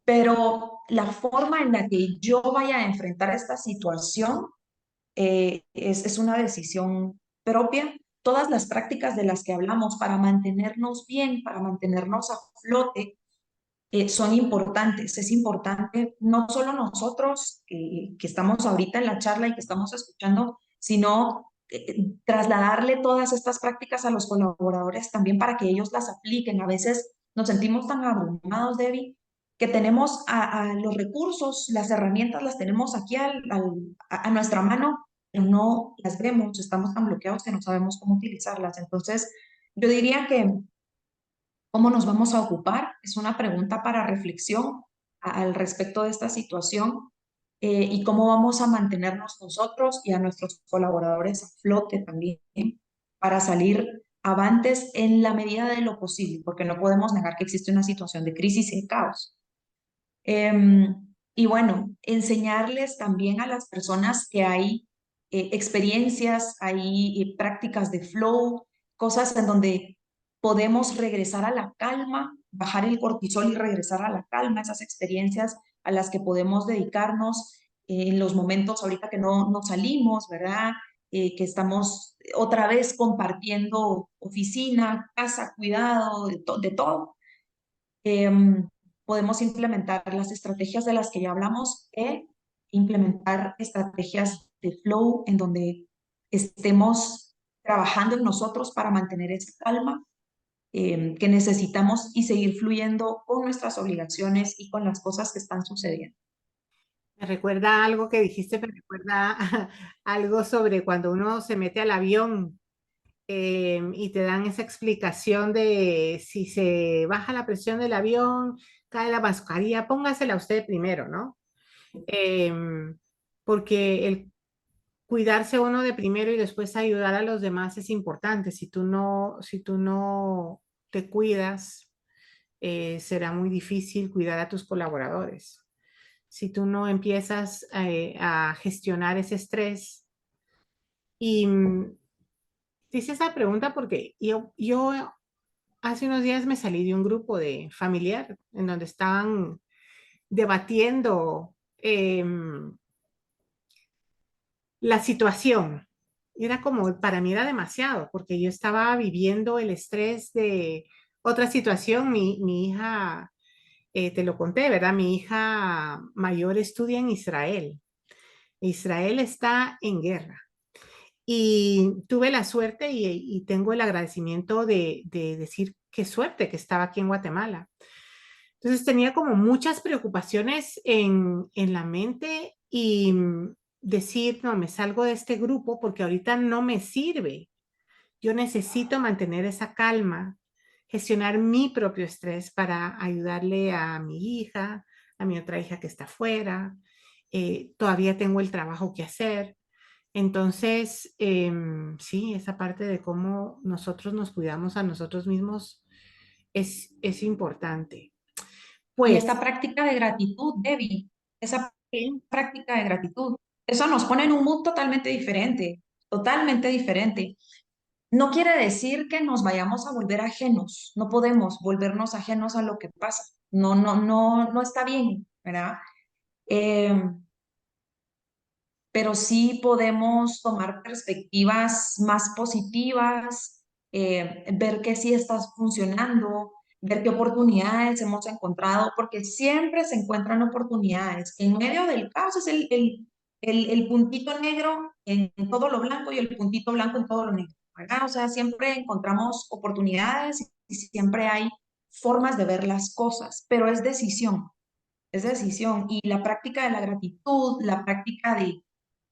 pero la forma en la que yo vaya a enfrentar esta situación es una decisión propia. Todas las prácticas de las que hablamos para mantenernos bien, para mantenernos a flote, son importantes. Es importante no solo nosotros que estamos ahorita en la charla y que estamos escuchando, sino trasladarle todas estas prácticas a los colaboradores también para que ellos las apliquen. A veces nos sentimos tan abrumados, Debbie, que tenemos a los recursos, las herramientas las tenemos aquí a nuestra mano, pero no las vemos, estamos tan bloqueados que no sabemos cómo utilizarlas. Entonces, yo diría que ¿cómo nos vamos a ocupar? Es una pregunta para reflexión al respecto de esta situación y cómo vamos a mantenernos nosotros y a nuestros colaboradores a flote también para salir avantes en la medida de lo posible, porque no podemos negar que existe una situación de crisis y de caos. Y bueno, enseñarles también a las personas que hay experiencias, hay prácticas de flow, cosas en donde podemos regresar a la calma, bajar el cortisol y regresar a la calma, esas experiencias a las que podemos dedicarnos en los momentos ahorita que no salimos, ¿verdad? Que estamos otra vez compartiendo oficina, casa, cuidado, de todo. Em, Podemos implementar las estrategias de las que ya hablamos e implementar estrategias de flow en donde estemos trabajando en nosotros para mantener esa calma que necesitamos y seguir fluyendo con nuestras obligaciones y con las cosas que están sucediendo. Me recuerda algo que dijiste, me recuerda algo sobre cuando uno se mete al avión y te dan esa explicación de si se baja la presión del avión, cae la mascarilla, póngasela usted primero, ¿no? Em, Porque el cuidarse uno de primero y después ayudar a los demás es importante. Si tú no te cuidas, será muy difícil cuidar a tus colaboradores. Si tú no empiezas a gestionar ese estrés. Y hice esa pregunta porque yo hace unos días me salí de un grupo de familiar en donde estaban debatiendo la situación. Era como, para mí era demasiado, porque yo estaba viviendo el estrés de otra situación. Mi hija, te lo conté, ¿verdad? Mi hija mayor estudia en Israel. Israel está en guerra. Y tuve la suerte y tengo el agradecimiento de decir qué suerte que estaba aquí en Guatemala. Entonces tenía como muchas preocupaciones en la mente y decir, no, me salgo de este grupo porque ahorita no me sirve. Yo necesito mantener esa calma, gestionar mi propio estrés para ayudarle a mi hija, a mi otra hija que está afuera. Todavía tengo el trabajo que hacer. Entonces, sí, esa parte de cómo nosotros nos cuidamos a nosotros mismos es importante. Y Pues, esta práctica de gratitud, Debbie, esa sí, práctica de gratitud, eso nos pone en un mood totalmente diferente, totalmente diferente. No quiere decir que nos vayamos a volver ajenos, no podemos volvernos ajenos a lo que pasa. No, no, no, no está bien, ¿verdad? Eh, pero sí podemos tomar perspectivas más positivas, ver que sí estás funcionando, ver qué oportunidades hemos encontrado, porque siempre se encuentran oportunidades. En medio del caos es el puntito negro en todo lo blanco y el puntito blanco en todo lo negro, ¿verdad? O sea, siempre encontramos oportunidades y siempre hay formas de ver las cosas, pero es decisión. Es decisión. Y la práctica de la gratitud, la práctica de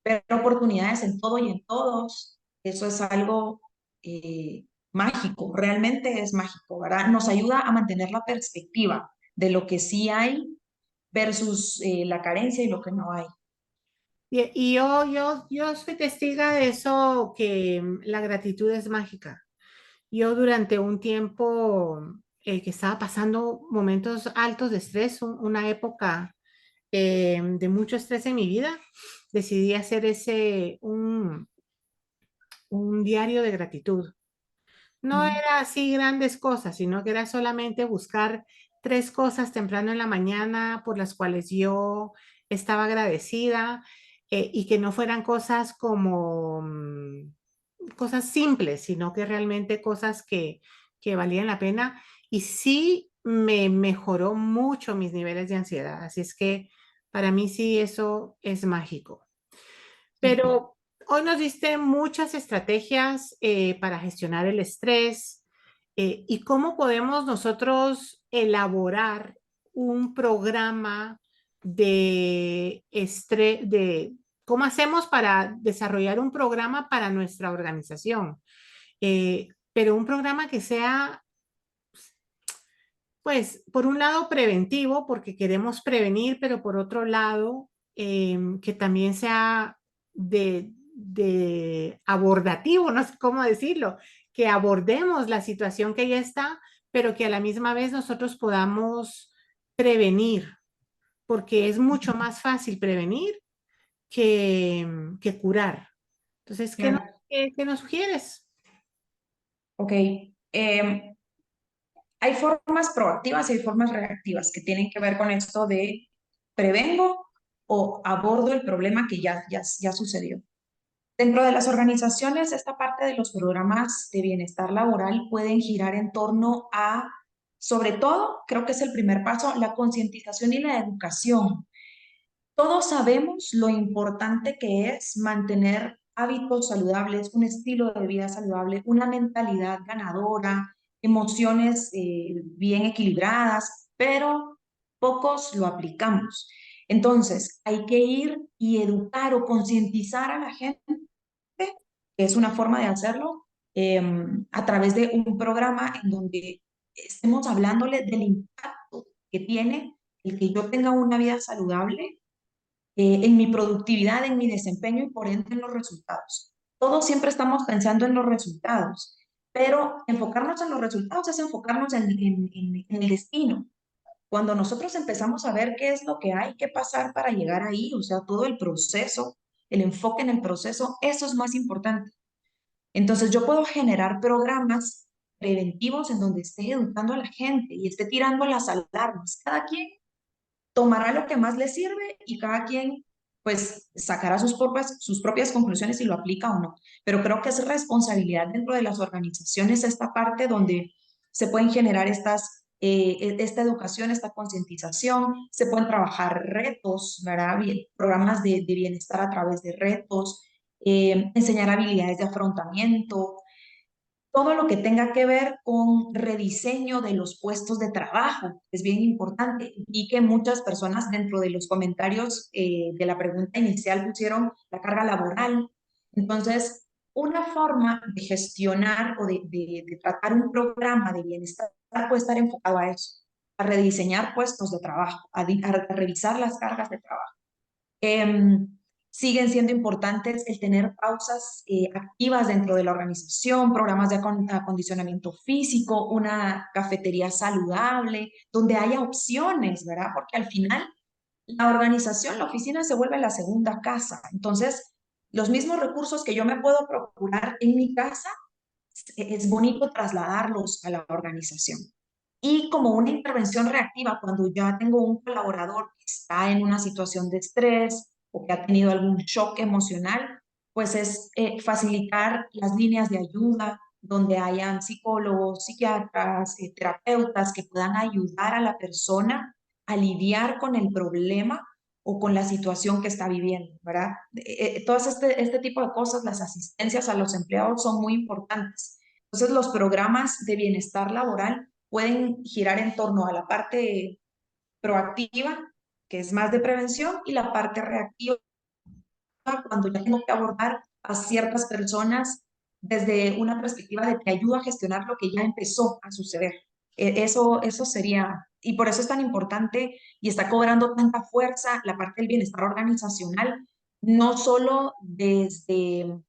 ver oportunidades en todo y en todos, eso es algo mágico, realmente es mágico, ¿verdad? Nos ayuda a mantener la perspectiva de lo que sí hay versus la carencia y lo que no hay. y yo soy testiga de eso, que la gratitud es mágica. Yo durante un tiempo que estaba pasando momentos altos de estrés, una época de mucho estrés en mi vida, decidí hacer un diario de gratitud. No Ujú. era así grandes cosas, sino que era solamente buscar tres cosas temprano en la mañana por las cuales yo estaba agradecida, y que no fueran cosas como cosas simples, sino que realmente cosas que valían la pena. Y sí me mejoró mucho mis niveles de ansiedad. Así es que para mí sí eso es mágico. Sí. Pero hoy nos diste muchas estrategias para gestionar el estrés, y cómo podemos nosotros elaborar un programa de cómo hacemos para desarrollar un programa para nuestra organización. Pero un programa que sea, pues, por un lado preventivo, porque queremos prevenir, pero por otro lado, que también sea de abordativo, no sé cómo decirlo, que abordemos la situación que ya está, pero que a la misma vez nosotros podamos prevenir, porque es mucho más fácil prevenir que curar. Entonces, Claro. qué nos sugieres? Ok. Hay formas proactivas y hay formas reactivas que tienen que ver con esto de prevengo o abordo el problema que ya sucedió. Dentro de las organizaciones, esta parte de los programas de bienestar laboral pueden girar en torno a, sobre todo, creo que es el primer paso, la concientización y la educación. Todos sabemos lo importante que es mantener hábitos saludables, un estilo de vida saludable, una mentalidad ganadora, emociones bien equilibradas, pero pocos lo aplicamos. Entonces, hay que ir y educar o concientizar a la gente, que es una forma de hacerlo, a través de un programa en donde estemos hablándole del impacto que tiene el que yo tenga una vida saludable en mi productividad, en mi desempeño y por ende en los resultados. Todos siempre estamos pensando en los resultados, pero enfocarnos en los resultados es enfocarnos en el destino. Cuando nosotros empezamos a ver qué es lo que hay que pasar para llegar ahí, o sea, todo el proceso, el enfoque en el proceso, eso es más importante. Entonces yo puedo generar programas preventivos en donde esté educando a la gente y esté tirando las alarmas. Cada quien tomará lo que más le sirve y cada quien pues sacará sus propias conclusiones si lo aplica o no. Pero creo que es responsabilidad dentro de las organizaciones esta parte donde se pueden generar esta educación, esta concientización, se pueden trabajar retos, ¿verdad? Programas de bienestar a través de retos, enseñar habilidades de afrontamiento, todo lo que tenga que ver con rediseño de los puestos de trabajo. Es bien importante y que muchas personas dentro de los comentarios de la pregunta inicial pusieron la carga laboral. Entonces, una forma de gestionar o de tratar un programa de bienestar puede estar enfocado a eso, a rediseñar puestos de trabajo, a revisar las cargas de trabajo. Siguen siendo importantes el tener pausas activas dentro de la organización, programas de acondicionamiento físico, una cafetería saludable, donde haya opciones, ¿verdad? Porque al final la organización, la oficina se vuelve la segunda casa. Entonces, los mismos recursos que yo me puedo procurar en mi casa, es bonito trasladarlos a la organización. Y como una intervención reactiva, cuando ya tengo un colaborador que está en una situación de estrés o que ha tenido algún shock emocional, pues es facilitar las líneas de ayuda donde hayan psicólogos, psiquiatras, terapeutas que puedan ayudar a la persona a lidiar con el problema o con la situación que está viviendo, ¿verdad? Todas este tipo de cosas, las asistencias a los empleados son muy importantes. Entonces, los programas de bienestar laboral pueden girar en torno a la parte proactiva, que es más de prevención, y la parte reactiva, cuando ya tengo que abordar a ciertas personas desde una perspectiva de que ayuda a gestionar lo que ya empezó a suceder. Eso sería, y por eso es tan importante y está cobrando tanta fuerza la parte del bienestar organizacional, no solo desde,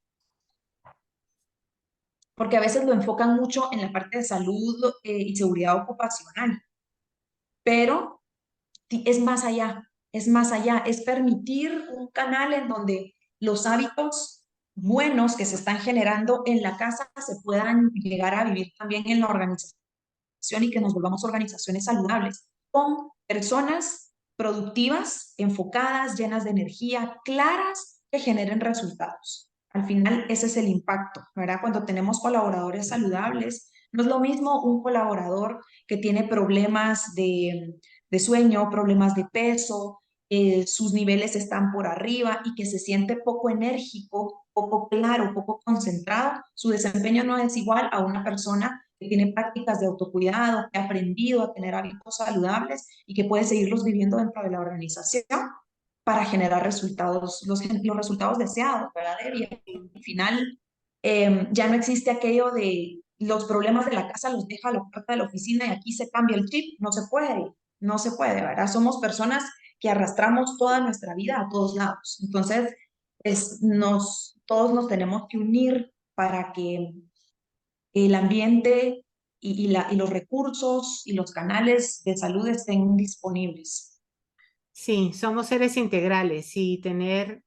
porque a veces lo enfocan mucho en la parte de salud y seguridad ocupacional, pero es más allá, es permitir un canal en donde los hábitos buenos que se están generando en la casa se puedan llegar a vivir también en la organización y que nos volvamos organizaciones saludables, con personas productivas, enfocadas, llenas de energía, claras, que generen resultados. Al final, ese es el impacto, ¿verdad? Cuando tenemos colaboradores saludables, no es lo mismo un colaborador que tiene problemas de sueño, problemas de peso, sus niveles están por arriba y que se siente poco enérgico, poco claro, poco concentrado. Su desempeño no es igual a una persona que tiene prácticas de autocuidado, que ha aprendido a tener hábitos saludables y que puede seguirlos viviendo dentro de la organización para generar resultados, los resultados deseados, ¿verdad? Y al final ya no existe aquello de los problemas de la casa los deja a la puerta de la oficina y aquí se cambia el chip. No se puede, no se puede, ¿verdad? Somos personas que arrastramos toda nuestra vida a todos lados. Entonces, todos nos tenemos que unir para que el ambiente y los recursos y los canales de salud estén disponibles. Sí, somos seres integrales y tener,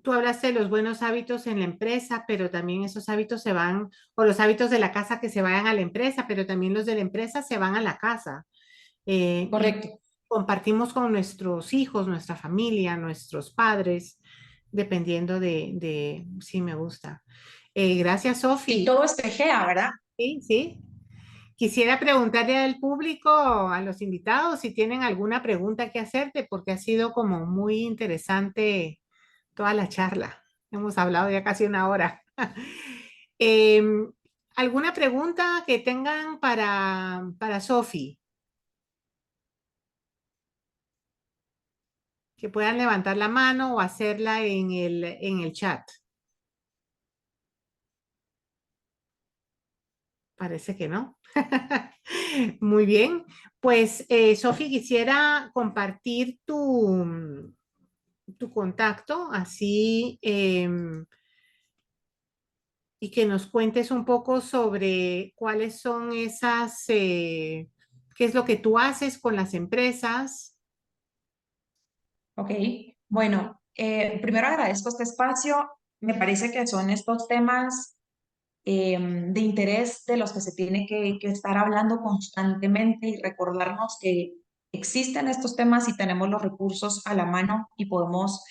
tú hablaste de los buenos hábitos en la empresa, pero también esos hábitos se van, o los hábitos de la casa que se vayan a la empresa, pero también los de la empresa se van a la casa. Y Correcto. compartimos con nuestros hijos, nuestra familia, nuestros padres, dependiendo sí, me gusta. Gracias, Y Sofi. todo espejea, ¿verdad? Sí, sí. Quisiera preguntarle al público, a los invitados, si tienen alguna pregunta que hacerte, porque ha sido como muy interesante toda la charla. Hemos hablado ya casi una hora. Em, ¿Alguna pregunta que tengan para Sofi? Que puedan levantar la mano o hacerla en el chat. Parece que no. Muy bien. Pues, Sofi, quisiera compartir tu contacto, así, y que nos cuentes un poco sobre cuáles son qué es lo que tú haces con las empresas. Ok. Bueno, primero agradezco este espacio. Me parece que son estos temas de interés de los que se tiene que estar hablando constantemente y recordarnos que existen estos temas y tenemos los recursos a la mano y podemos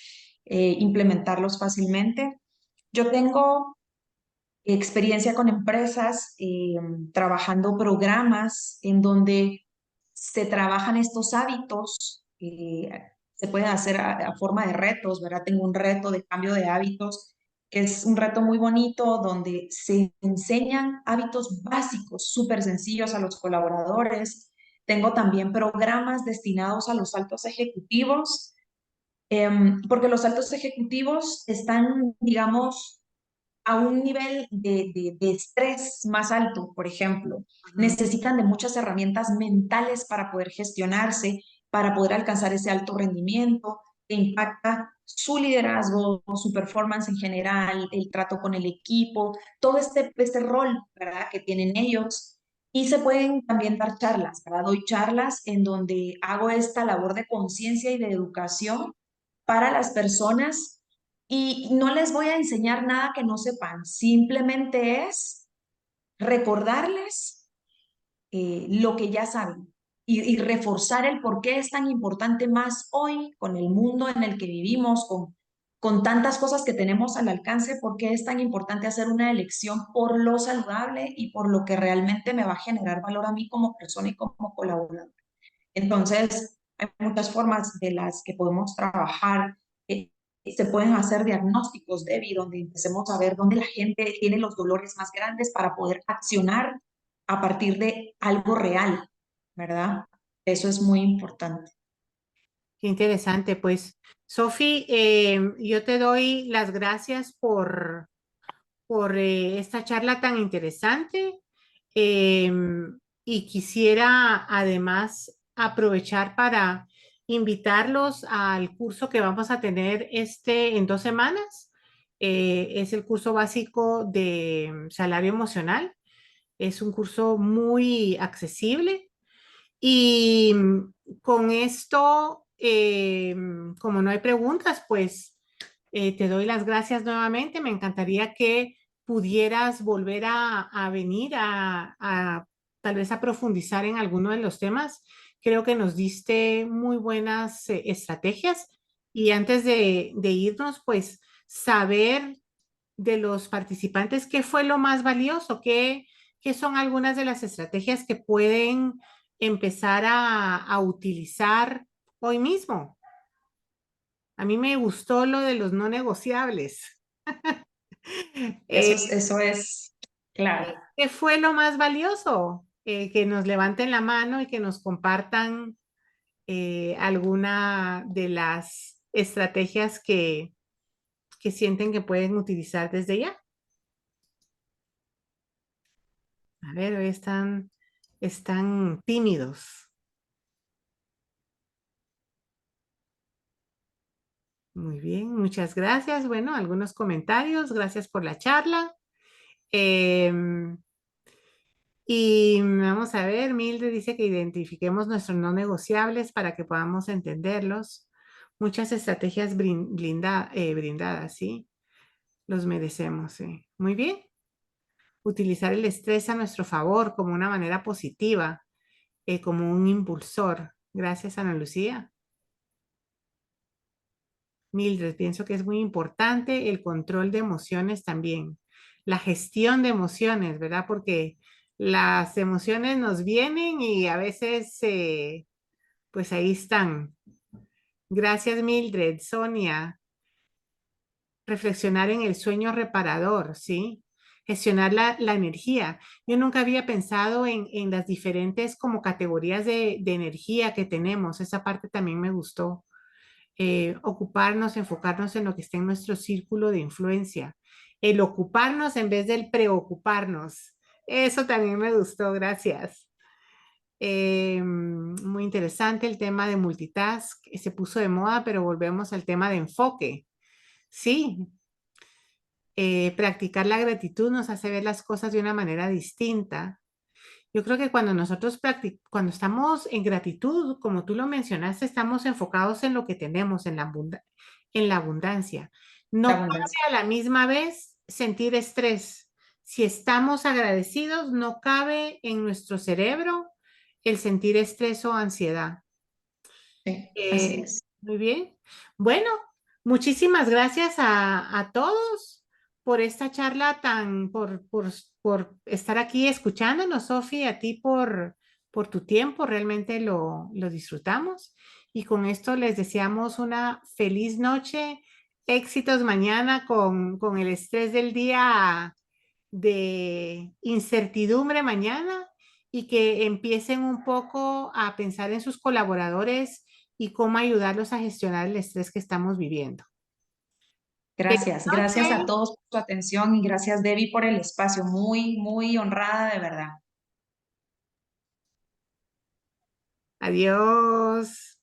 implementarlos fácilmente. Yo tengo experiencia con empresas, trabajando programas en donde se trabajan estos hábitos, se pueden hacer a forma de retos, ¿verdad? Tengo un reto de cambio de hábitos Es un reto muy bonito donde se enseñan hábitos básicos, súper sencillos a los colaboradores. Tengo también programas destinados a los altos ejecutivos, porque los altos ejecutivos están, digamos, a un nivel de estrés más alto, por ejemplo. Ujú. Necesitan de muchas herramientas mentales para poder gestionarse, para poder alcanzar ese alto rendimiento que impacta su liderazgo, su performance en general, el trato con el equipo, todo este rol, ¿verdad?, que tienen ellos. Y se pueden también dar charlas, ¿verdad? Doy charlas en donde hago esta labor de conciencia y de educación para las personas y no les voy a enseñar nada que no sepan, simplemente es recordarles lo que ya saben y reforzar el por qué es tan importante más hoy con el mundo en el que vivimos, con tantas cosas que tenemos al alcance, por qué es tan importante hacer una elección por lo saludable y por lo que realmente me va a generar valor a mí como persona y como colaborador. Entonces, hay muchas formas de las que podemos trabajar. Se pueden hacer diagnósticos, Debbie, donde empecemos a ver dónde la gente tiene los dolores más grandes para poder accionar a partir de algo real, ¿verdad? Eso es muy importante. Qué interesante, pues, Sofi, yo te doy las gracias por esta charla tan interesante. Y quisiera además aprovechar para invitarlos al curso que vamos a tener en 2 semanas. Es el curso básico de salario emocional. Es un curso muy accesible y con esto, como no hay preguntas, pues te doy las gracias nuevamente. Me encantaría que pudieras volver a venir a tal vez a profundizar en alguno de los temas. Creo que nos diste muy buenas estrategias y antes de irnos, pues saber de los participantes qué fue lo más valioso, qué son algunas de las estrategias que pueden empezar a utilizar hoy mismo. A mí me gustó lo de los no negociables. Eso Eh, eso es claro. ¿Qué fue lo más valioso? Que nos levanten la mano y que nos compartan alguna de las estrategias que sienten que pueden utilizar desde ya. A ver, hoy están tímidos. Muy bien, muchas gracias. Bueno, algunos comentarios. Gracias por la charla. Em, y vamos a ver, Mildred dice que identifiquemos nuestros no negociables para que podamos entenderlos. Muchas estrategias brindadas, ¿sí? Los merecemos, sí. Muy bien. Utilizar el estrés a nuestro favor como una manera positiva, como un impulsor. Gracias, Ana Lucía. Mildred, pienso que es muy importante el control de emociones también, la gestión de emociones, ¿verdad? Porque las emociones nos vienen y a veces, pues ahí están. Gracias, Mildred. Sonia, reflexionar en el sueño reparador, ¿sí? Gestionar la energía. Yo nunca había pensado en las diferentes como categorías de energía que tenemos. Esa parte también me gustó. Ocuparnos, enfocarnos en lo que está en nuestro círculo de influencia, el ocuparnos en vez del preocuparnos. Eso también me gustó, gracias. Muy interesante el tema de multitask, se puso de moda, pero volvemos al tema de enfoque. Sí, practicar la gratitud nos hace ver las cosas de una manera distinta. Yo creo que cuando cuando estamos en gratitud, como tú lo mencionaste, estamos enfocados en lo que tenemos, en la abundancia. La No cabe abundancia. a la misma vez sentir estrés. Si estamos agradecidos, no cabe en nuestro cerebro el sentir estrés o ansiedad. Sí, así es. Muy bien. Bueno, muchísimas gracias a todos por esta charla por estar aquí escuchándonos, Sofi, a ti por tu tiempo, realmente lo disfrutamos. Y con esto les deseamos una feliz noche Éxitos mañana con el estrés del día de incertidumbre mañana y que empiecen un poco a pensar en sus colaboradores y cómo ayudarlos a gestionar el estrés que estamos viviendo. Feliz Gracias, gracias a noche. todos por su atención y gracias Debbie por el espacio. Muy, muy honrada de verdad. Adiós.